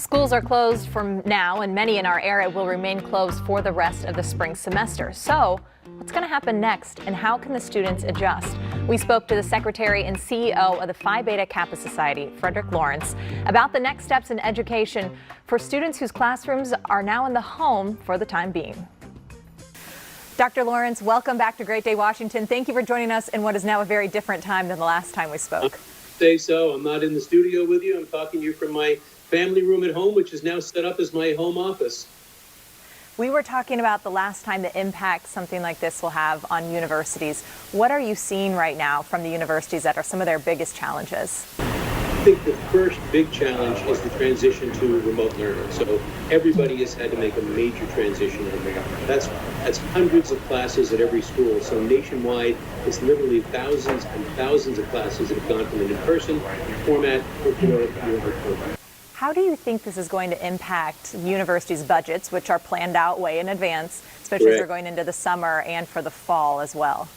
Schools are closed from now, and many in our area will remain closed for the rest of the spring semester. So, what's going to happen next, and how can the students adjust? We spoke to the Secretary and CEO of the Phi Beta Kappa Society, Frederick Lawrence, about the next steps in education for students whose classrooms are now in the home for the time being. Dr. Lawrence, welcome back to Great Day, Washington. Thank you for joining us in what is now a very different time than the last time we spoke. Say so. I'm not in the studio with you. I'm talking to you from my family room at home, which is now set up as my home office. We were talking about the last time the impact something like this will have on universities. What are you seeing right now from the universities that are some of their biggest challenges? I think the first big challenge is the transition to remote learning. So everybody has had to make a major transition on that. That's hundreds of classes at every school. So nationwide, it's literally thousands and thousands of classes that have gone from an in-person format to a remote format. How do you think this is going to impact universities' budgets, which are planned out way in advance, especially as we're going into the summer and for the fall as well?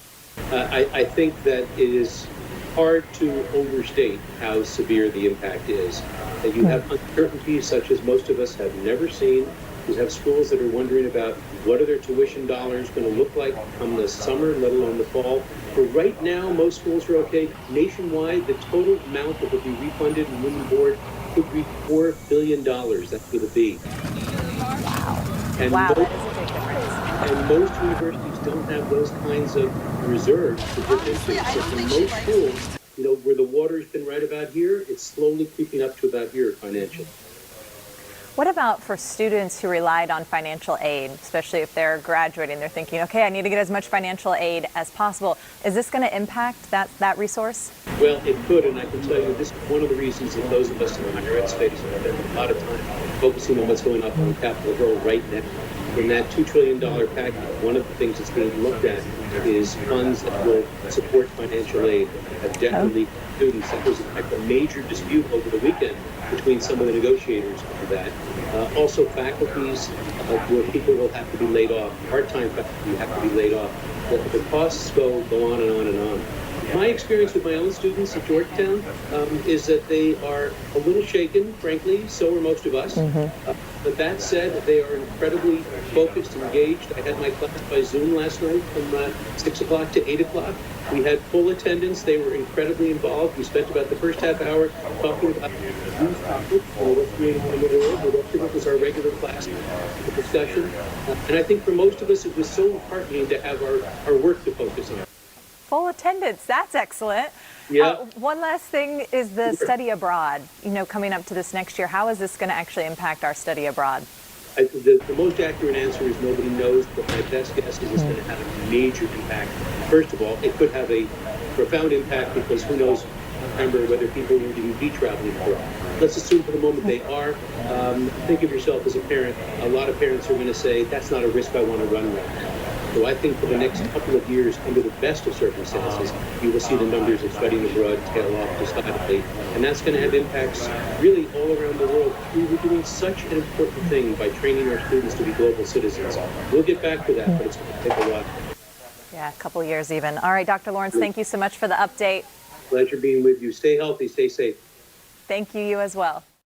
I think that it is hard to overstate how severe the impact is. That you have uncertainties such as most of us have never seen. You have schools that are wondering about what are their tuition dollars going to look like come the summer, let alone the fall. But right now, most schools are okay. Nationwide, the total amount that will be refunded and room and board could be $4 billion. That's with a B. Wow. And wow, that is a big difference. And most universities don't have those kinds of reserves to dip into. So for most schools, where the water's been right about here, it's slowly creeping up to about here financially. What about for students who relied on financial aid, especially if they're graduating? They're thinking, okay, I need to get as much financial aid as possible. Is this going to impact that resource? Well, it could, and I can tell you this is one of the reasons that those of us in the higher ed space have spent a lot of time focusing on what's going on Capitol Hill right now. In that $2 trillion package, one of the things that's being looked at is funds that will support financial aid, debt relief for students. That was in fact a major dispute over the weekend between some of the negotiators for that. Also faculties where people will have to be laid off, part-time faculty have to be laid off. The costs go on and on and on. My experience with my own students at Georgetown is that they are a little shaken, frankly, so are most of us. But that said, they are incredibly focused and engaged. I had my class by Zoom last night from 6 o'clock to 8 o'clock. We had full attendance. They were incredibly involved. We spent about the first half hour talking about these topics, what's going on in the world. The rest of it was our regular class discussion. And I think for most of us, it was so heartening to have our work to focus on. Full attendance, that's excellent. Yeah. One last thing is the study abroad, coming up to this next year. How is this going to actually impact our study abroad? The most accurate answer is nobody knows, but my best guess is it's going to have a major impact. First of all, it could have a profound impact because who knows, remember, whether people will even be traveling abroad. Let's assume for the moment they are. Think of yourself as a parent. A lot of parents are going to say, that's not a risk I want to run right now. So I think for the next couple of years, under the best of circumstances, you will see the numbers of studying abroad tail off decidedly. And that's going to have impacts really all around the world. We were doing such an important thing by training our students to be global citizens. We'll get back to that, but it's going to take a while. Yeah, a couple of years even. All right, Dr. Lawrence, thank you so much for the update. Pleasure being with you. Stay healthy, stay safe. Thank you, you as well.